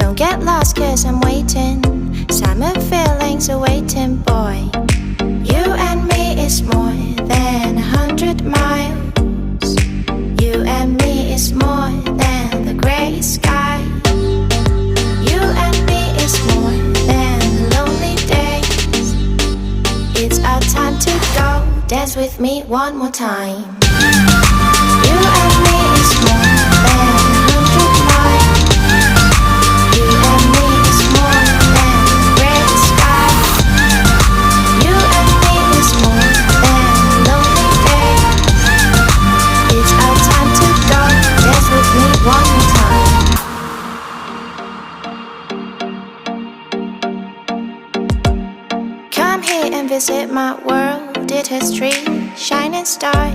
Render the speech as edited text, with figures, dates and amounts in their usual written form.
Don't get lost cause I'm waiting. Summer feelings are waiting, boy. You and me is more than 100 miles. You and me is more than the gray sky. You and me is more than lonely days. It's our time to go. Dance with me one more time. You and me is more than 100 miles. You and me is more than gray sky. You and me is more than lonely days. It's our time to go. Dance with me one more time. Come here and visit my world. Did history, shining stars.